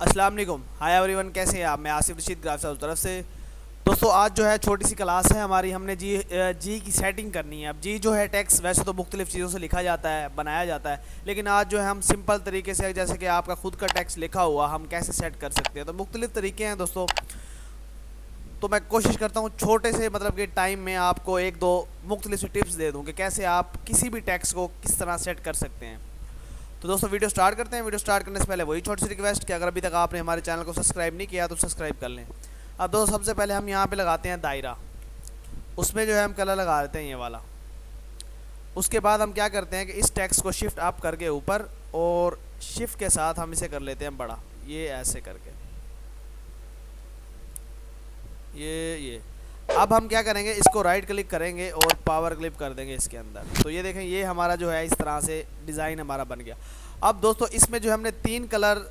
अस्सलाम वालेकुम, hi everyone, कैसे हैं आप। मैं आसिफ रशीद ग्राफ हाउस तरफ से। दोस्तों आज जो है छोटी सी क्लास है हमारी। हमने जी की सेटिंग करनी है। अब जी जो है टेक्स्ट वैसे तो मुख्तलिफ चीज़ों से लिखा जाता है, बनाया जाता है, लेकिन आज जो है हम सिंपल तरीके से, जैसे कि आपका खुद का टेक्स्ट लिखा हुआ, हम कैसे सेट कर सकते हैं। तो मुख्तलिफ तरीके हैं दोस्तों। तो मैं कोशिश करता हूँ छोटे से मतलब कि टाइम में आपको एक दो मुख्तलिफ से टिप्स दे दूँ कि कैसे आप किसी भी टेक्स्ट को किस तरह सेट कर सकते हैं। तो दोस्तों वीडियो स्टार्ट करते हैं। वीडियो स्टार्ट करने से पहले वही छोटी सी रिक्वेस्ट कि अगर अभी तक आपने हमारे चैनल को सब्सक्राइब नहीं किया तो सब्सक्राइब कर लें। अब दोस्तों सबसे पहले हम यहाँ पे लगाते हैं दायरा। उसमें जो है हम कलर लगा देते हैं ये वाला। उसके बाद हम क्या करते हैं कि इस टेक्स्ट को शिफ्ट अप करके ऊपर, और शिफ्ट के साथ हम इसे कर लेते हैं बड़ा, ये ऐसे करके। ये अब हम क्या करेंगे, इसको राइट क्लिक करेंगे और पावर क्लिक कर देंगे इसके अंदर। तो ये देखें, ये हमारा जो है इस तरह से डिज़ाइन हमारा बन गया। अब दोस्तों इसमें जो हमने 3 कलर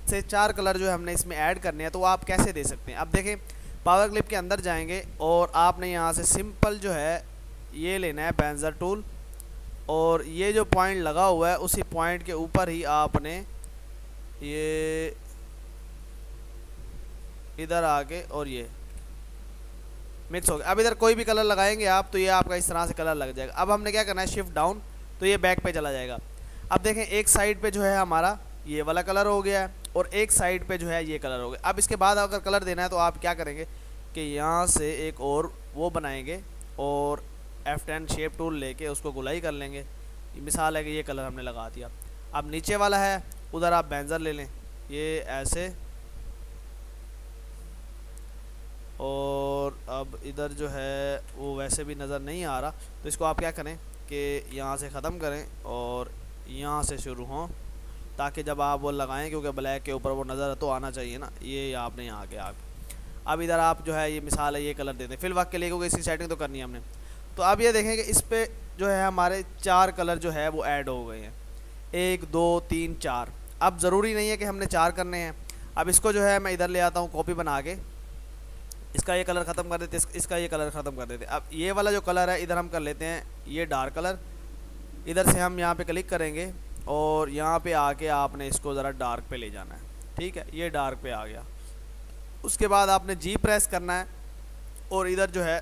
से 4 कलर जो है हमने इसमें ऐड करने हैं, तो आप कैसे दे सकते हैं। अब देखें, पावर क्लिप के अंदर जाएंगे और आपने यहाँ से सिंपल जो है ये लेना है पेंसिल टूल, और ये जो पॉइंट लगा हुआ है उसी पॉइंट के ऊपर ही आपने ये इधर आके और ये मिक्स हो गया। अब इधर कोई भी कलर लगाएंगे आप तो ये आपका इस तरह से कलर लग जाएगा। अब हमने क्या करना है, शिफ्ट डाउन, तो ये बैक पे चला जाएगा। अब देखें एक साइड पे जो है हमारा ये वाला कलर हो गया है, और एक साइड पे जो है ये कलर हो गया। अब इसके बाद अगर कलर देना है तो आप क्या करेंगे कि यहाँ से एक और वो बनाएंगे और F10 शेप टूल लेके उसको गुलाई कर लेंगे। मिसाल है कि ये कलर हमने लगा दिया। अब नीचे वाला है उधर आप बेंजर ले लें, ये ऐसे, और अब इधर जो है वो वैसे भी नज़र नहीं आ रहा, तो इसको आप क्या करें कि यहाँ से ख़त्म करें और यहाँ से शुरू हों, ताकि जब आप वो लगाएं, क्योंकि ब्लैक के ऊपर वो नज़र तो आना चाहिए ना। ये आपने यहाँ के आगे, अब इधर आप जो है ये मिसाल है ये कलर देते हैं फिल वक्त के लिए, क्योंकि इसकी सेटिंग तो करनी है हमने। तो अब ये देखें कि इस पर जो है हमारे 4 कलर जो है वो ऐड हो गए हैं, 1 2 3 4। अब ज़रूरी नहीं है कि हमने 4 करने हैं। अब इसको जो है मैं इधर ले आता हूँ कॉपी बना के, इसका ये कलर ख़त्म कर देते, इसका ये कलर ख़त्म कर देते। अब ये वाला जो कलर है इधर हम कर लेते हैं ये डार्क कलर। इधर से हम यहाँ पे क्लिक करेंगे और यहाँ पे आके आपने इसको ज़रा डार्क पे ले जाना है। ठीक है, ये डार्क पे आ गया। उसके बाद आपने जी प्रेस करना है और इधर जो है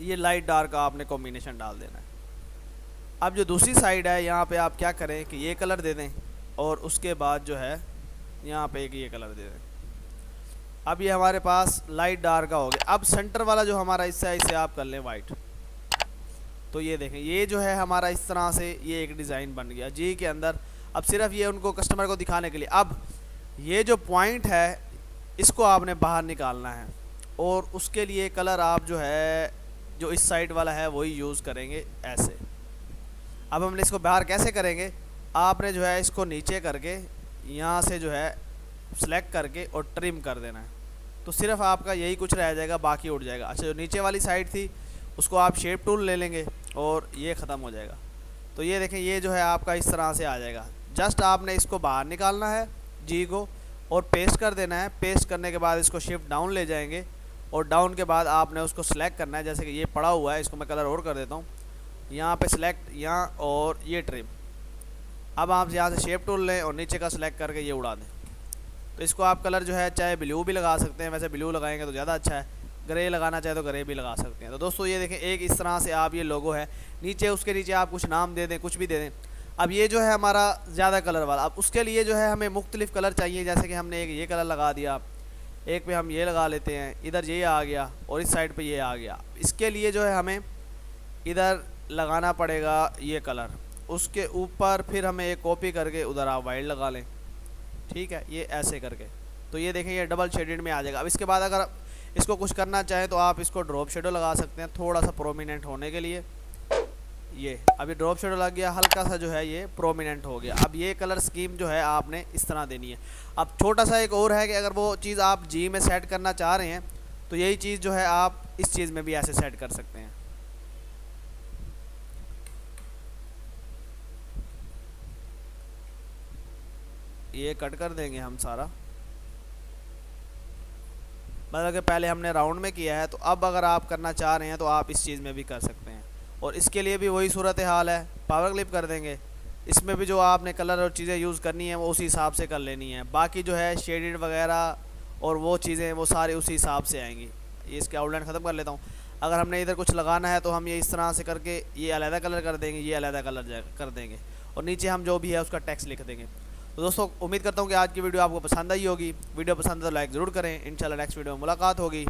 ये लाइट डार्क का आपने कॉम्बिनेशन डाल देना है। अब जो दूसरी साइड है यहाँ पे आप क्या करें कि ये कलर दे दें, और उसके बाद जो है यहाँ पे एक ये कलर दे दें। अब ये हमारे पास लाइट डार्क का हो गया। अब सेंटर वाला जो हमारा हिस्सा है इसे आप कर लें वाइट। तो ये देखें, ये जो है हमारा इस तरह से ये एक डिज़ाइन बन गया जी के अंदर। अब सिर्फ ये उनको कस्टमर को दिखाने के लिए। अब ये जो पॉइंट है इसको आपने बाहर निकालना है, और उसके लिए कलर आप जो है जो इस साइड वाला है वही यूज़ करेंगे ऐसे। अब हमने इसको बाहर कैसे करेंगे, आपने जो है इसको नीचे करके यहाँ से जो है सेलेक्ट करके और ट्रिम कर देना है। तो सिर्फ आपका यही कुछ रह जाएगा, बाकी उड़ जाएगा। अच्छा, जो नीचे वाली साइड थी उसको आप शेप टूल ले लेंगे और ये ख़त्म हो जाएगा। तो ये देखें, ये जो है आपका इस तरह से आ जाएगा। जस्ट आपने इसको बाहर निकालना है जी को और पेस्ट कर देना है। पेस्ट करने के बाद इसको शिफ्ट डाउन ले जाएंगे, और डाउन के बाद आपने उसको सेलेक्ट करना है। जैसे कि ये पड़ा हुआ है, इसको मैं कलर और कर देता हूँ। यहाँ पे सिलेक्ट, यहाँ, और ये ट्रिम। अब आप यहाँ से शेप टूल लें और नीचे का सिलेक्ट करके ये उड़ा दें। तो इसको आप कलर जो है चाहे ब्लू भी लगा सकते हैं, वैसे ब्लू लगाएंगे तो ज़्यादा अच्छा है। ग्रे लगाना चाहे तो ग्रे भी लगा सकते हैं। तो दोस्तों ये देखें, एक इस तरह से आप ये लोगो है, नीचे उसके नीचे आप कुछ नाम दे दें, कुछ भी दे दें। अब ये जो है हमारा ज़्यादा कलर वाला, अब उसके लिए जो है हमें मुख्तलिफ कलर चाहिए। जैसे कि हमने एक ये कलर लगा दिया, एक पे हम ये लगा लेते हैं, इधर ये आ गया और इस साइड पे ये आ गया। इसके लिए जो है हमें इधर लगाना पड़ेगा ये कलर, उसके ऊपर फिर हमें एक कॉपी करके उधर आप वाइट लगा लें। ठीक है, ये ऐसे करके। तो ये देखें, ये डबल शेडेड में आ जाएगा। अब इसके बाद अगर इसको कुछ करना चाहें तो आप इसको ड्रॉप शेडो लगा सकते हैं, थोड़ा सा प्रोमिनेंट होने के लिए। ये अभी ड्रॉप शेडो लग गया, हल्का सा जो है ये प्रोमिनेंट हो गया। अब ये कलर स्कीम जो है आपने इस तरह देनी है। अब छोटा सा एक और है कि अगर वो चीज़ आप जी में सेट करना चाह रहे हैं तो यही चीज़ जो है आप इस चीज़ में भी ऐसे सेट कर सकते हैं। ये कट कर देंगे हम सारा, मतलब कि पहले हमने राउंड में किया है, तो अब अगर आप करना चाह रहे हैं तो आप इस चीज़ में भी कर सकते हैं। और इसके लिए भी वही सूरत हाल है, पावर क्लिप कर देंगे, इसमें भी जो आपने कलर और चीज़ें यूज़ करनी है वो उसी हिसाब से कर लेनी है। बाकी जो है शेडेड वगैरह और वो चीज़ें वो सारी उसी हिसाब से आएंगी। ये इसके आउटलाइन ख़त्म कर लेता हूँ। अगर हमने इधर कुछ लगाना है तो हम ये इस तरह से करके ये अलहदा कलर कर देंगे, ये अलहदा कलर कर देंगे और नीचे हम जो भी है उसका टेक्स्ट लिख देंगे। तो दोस्तों उम्मीद करता हूँ कि आज की वीडियो आपको पसंद आई होगी। वीडियो पसंद है तो लाइक ज़रूर करें। इंशाल्लाह नेक्स्ट वीडियो में मुलाकात होगी।